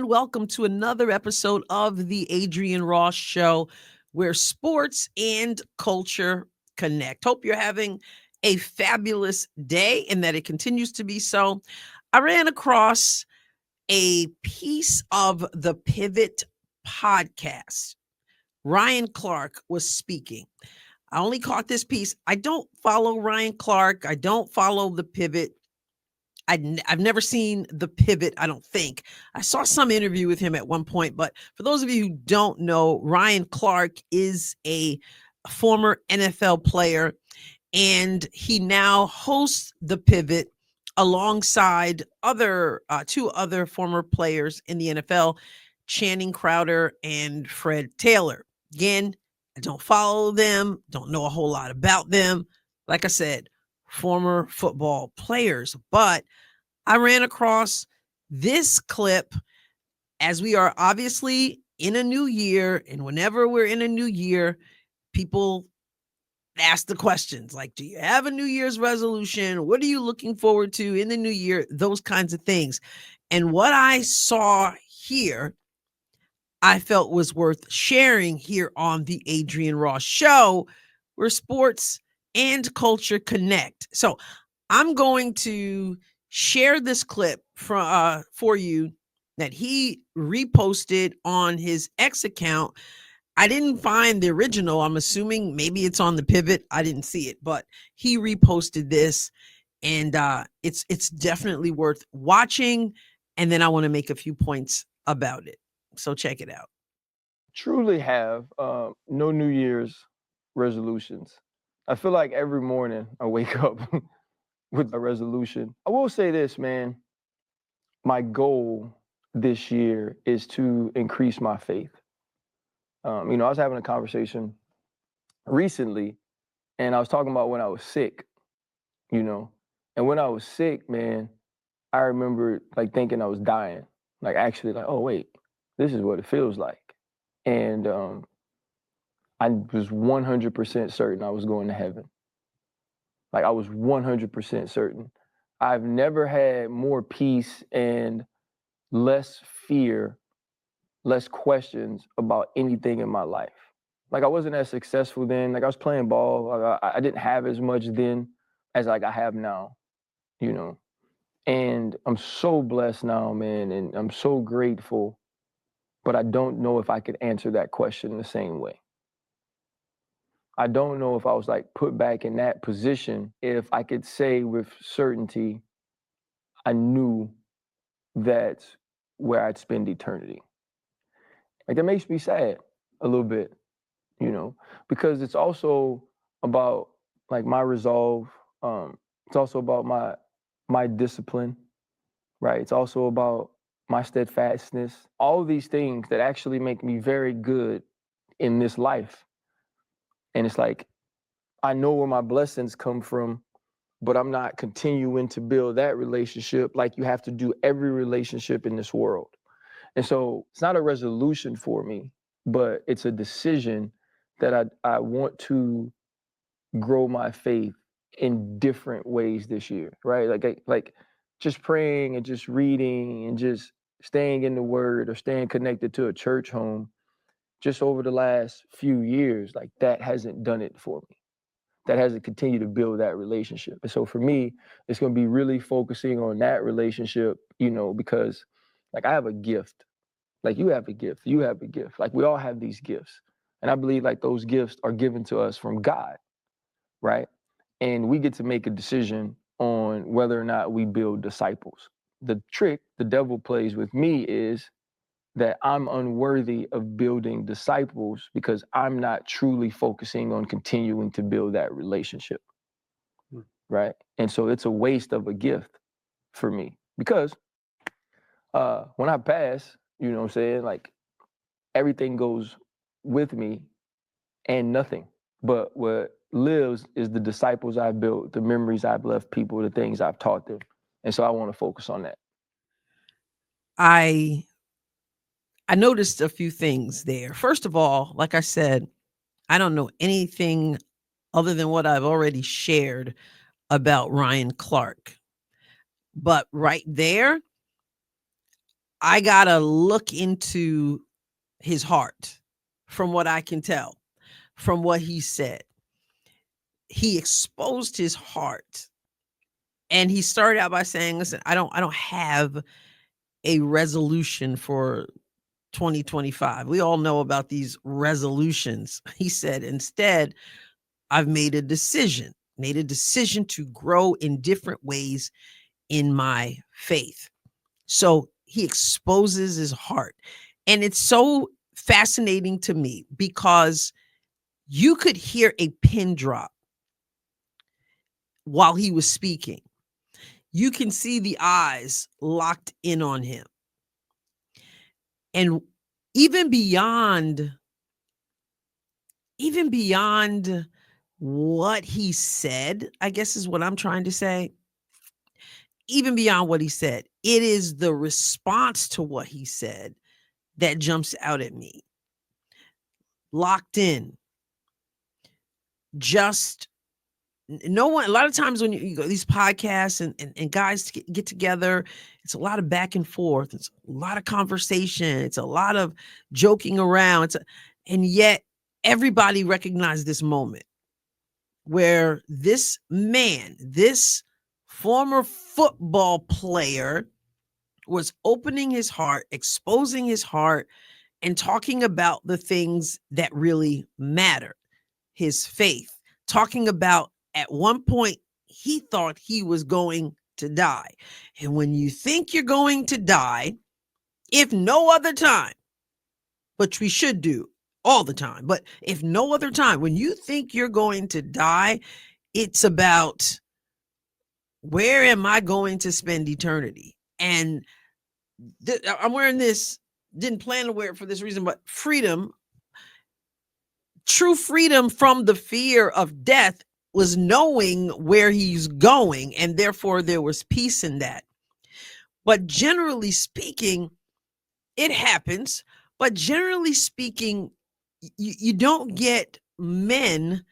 welcome to another episode of the Adrienne Ross Show, where sports and culture connect. Hope you're having a fabulous day and that it continues to be so. I ran across a piece of the Pivot podcast. Ryan Clark was speaking. I only caught this piece. I don't follow Ryan Clark. I don't follow the Pivot. I've never seen the Pivot, I don't think. I saw some interview with him at one point, but for those of you who don't know, Ryan Clark is a former NFL player, and he now hosts the Pivot alongside two other former players in the NFL, Channing Crowder and Fred Taylor. Again, I don't follow them, don't know a whole lot about them. Like I said, former football players, but I ran across this clip as we are obviously in a new year. And whenever we're in a new year, people ask the questions like, do you have a New Year's resolution? What are you looking forward to in the new year? Those kinds of things. And what I saw here, I felt was worth sharing here on the Adrienne Ross Show, where sports and culture connect. So I'm going to share this clip for you that he reposted on his X account. I didn't find the original. I'm assuming maybe it's on the Pivot. I didn't see it, but he reposted this, and it's definitely worth watching. And then I want to make a few points about it. So check it out. Truly have no New Year's resolutions. I feel like every morning I wake up with a resolution. I will say this, man. My goal this year is to increase my faith. I was having a conversation recently, and I was talking about when I was sick, and when I was sick, man, I remember like thinking I was dying, like actually like, oh wait, this is what it feels like. And I was 100% certain I was going to heaven. Like I was 100% certain. I've never had more peace and less fear, less questions about anything in my life. Like I wasn't as successful then. Like I was playing ball. I didn't have as much then as like I have now, And I'm so blessed now, man, and I'm so grateful. But I don't know if I could answer that question the same way. I don't know if I was like put back in that position, if I could say with certainty, I knew that's where I'd spend eternity. Like that makes me sad a little bit, because it's also about like my resolve. It's also about my discipline, right? It's also about my steadfastness. All of these things that actually make me very good in this life. And it's like, I know where my blessings come from, but I'm not continuing to build that relationship like you have to do every relationship in this world. And so it's not a resolution for me, but it's a decision that I want to grow my faith in different ways this year, right? Like just praying and just reading and just staying in the word or staying connected to a church home just over the last few years, like that hasn't done it for me. That hasn't continued to build that relationship. And so for me, it's going to be really focusing on that relationship, because like I have a gift, like you have a gift, you have a gift, like we all have these gifts. And I believe like those gifts are given to us from God, right? And we get to make a decision on whether or not we build disciples. The trick the devil plays with me is that I'm unworthy of building disciples because I'm not truly focusing on continuing to build that relationship, right? And so it's a waste of a gift for me because when I pass, you know what I'm saying, like everything goes with me and nothing. But what lives is the disciples I've built, the memories I've left people, the things I've taught them. And so I want to focus on that. I noticed a few things there. First of all, like I said, I don't know anything other than what I've already shared about Ryan Clark. But right there, I gotta look into his heart from what I can tell, from what he said. He exposed his heart. And he started out by saying, listen, I don't have a resolution for 2025. We all know about these resolutions. He said, instead, I've made a decision to grow in different ways in my faith. So he exposes his heart. And it's so fascinating to me because you could hear a pin drop while he was speaking. You can see the eyes locked in on him. And even beyond even beyond what he said, I guess is what I'm trying to say. Even beyond what he said, it is the response to what he said that jumps out at me. Locked in. Just no one, a lot of times when you go these podcasts and guys get together, it's a lot of back and forth. It's a lot of conversation. It's a lot of joking around. And yet everybody recognized this moment where this man, this former football player, was opening his heart, exposing his heart, and talking about the things that really matter. His faith, talking about at one point he thought he was going to die. And when you think you're going to die, if no other time, which we should do all the time, but if no other time, when you think you're going to die, it's about where am I going to spend eternity? And I'm wearing this, didn't plan to wear it for this reason, but freedom, true freedom from the fear of death was knowing where he's going. And therefore there was peace in that. But generally speaking, it happens. But generally speaking, you don't get men,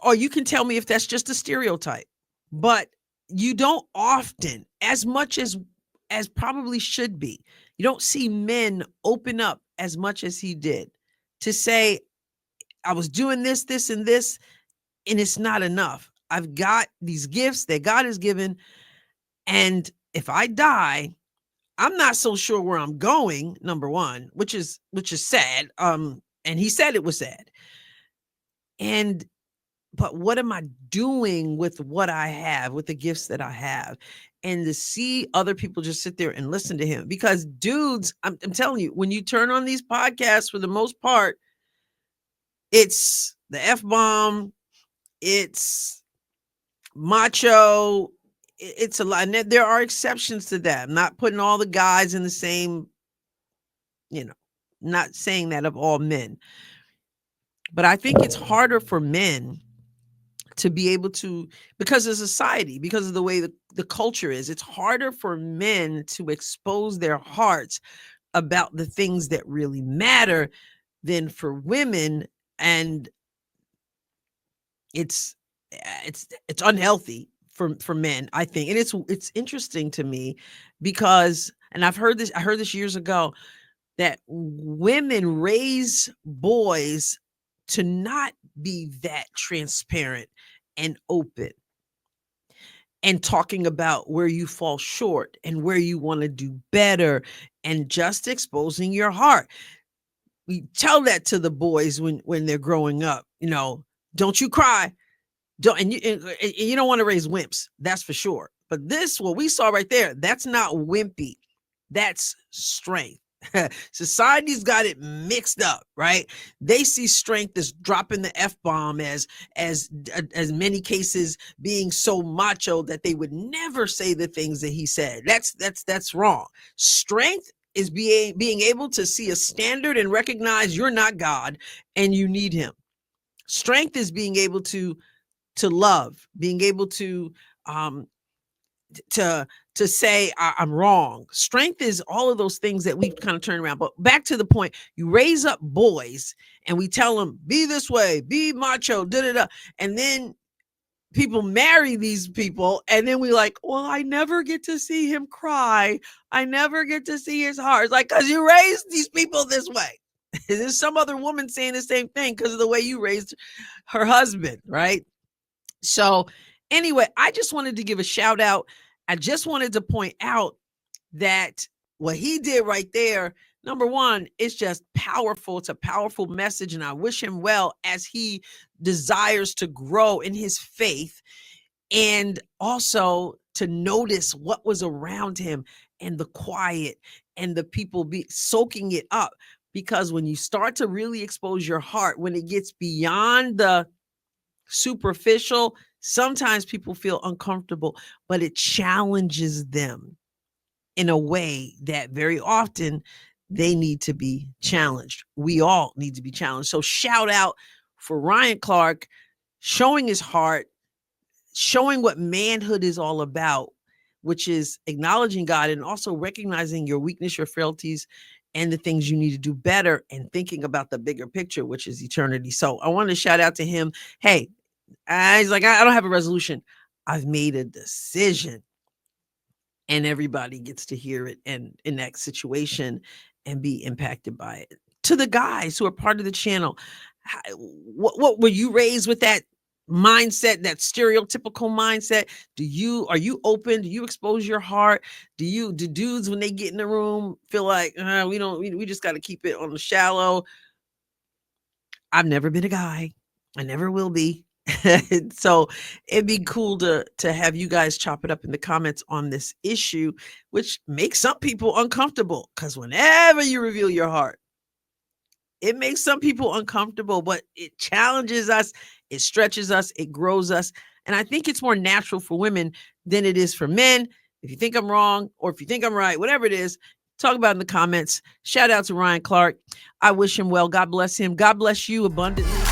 or you can tell me if that's just a stereotype, but you don't often, as much as probably should be, you don't see men open up as much as he did to say, I was doing this, this, and this, and it's not enough. I've got these gifts that God has given, and if I die, I'm not so sure where I'm going, number one, which is sad. And he said it was sad. And but what am I doing with what I have, with the gifts that I have? And to see other people just sit there and listen to him, because dudes, I'm telling you, when you turn on these podcasts, for the most part, it's the F-bomb, it's macho, it's a lot. And there are exceptions to that. I'm not putting all the guys in the same, not saying that of all men. But I think it's harder for men to be able to, because of society, because of the way the culture is, it's harder for men to expose their hearts about the things that really matter than for women. And it's unhealthy for men, I think. And it's interesting to me because, and I heard this years ago, that women raise boys to not be that transparent and open and talking about where you fall short and where you want to do better and just exposing your heart. We tell that to the boys when they're growing up, don't you cry. And you don't want to raise wimps, that's for sure. But what we saw right there, that's not wimpy. That's strength. Society's got it mixed up, right? They see strength as dropping the F-bomb, as many cases being so macho that they would never say the things that he said. That's wrong. Strength is being able to see a standard and recognize you're not God and you need him. Strength is being able to love, being able to say I'm wrong. Strength is all of those things that we've kind of turned around. But back to the point, you raise up boys and we tell them, be this way, be macho, da da da. And then people marry these people, and then we like, well, I never get to see him cry. I never get to see his heart. It's like, because you raised these people this way. There's some other woman saying the same thing because of the way you raised her husband, right? So anyway, I just wanted to give a shout out. I just wanted to point out that what he did right there, number one, it's just powerful. It's a powerful message, and I wish him well as he desires to grow in his faith, and also to notice what was around him and the quiet and the people be soaking it up. Because when you start to really expose your heart, when it gets beyond the superficial, sometimes people feel uncomfortable, but it challenges them in a way that very often they need to be challenged. We all need to be challenged. So shout out for Ryan Clark showing his heart, showing what manhood is all about, which is acknowledging God and also recognizing your weakness, your frailties, and the things you need to do better, and thinking about the bigger picture, which is eternity. So I want to shout out to him. Hey, he's like, I don't have a resolution. I've made a decision, and everybody gets to hear it and in that situation and be impacted by it. To the guys who are part of the channel, what were you raised with, that mindset, that stereotypical mindset? Are you open? Do you expose your heart? Do dudes, when they get in the room, feel like we just got to keep it on the shallow? I've never been a guy. I never will be. So it'd be cool to have you guys chop it up in the comments on this issue, which makes some people uncomfortable, because whenever you reveal your heart, it makes some people uncomfortable, but it challenges us, it stretches us, it grows us. And I think it's more natural for women than it is for men. If you think I'm wrong, or if you think I'm right, whatever it is, talk about it in the comments. Shout out to Ryan Clark. I wish him well. God bless him. God bless you abundantly.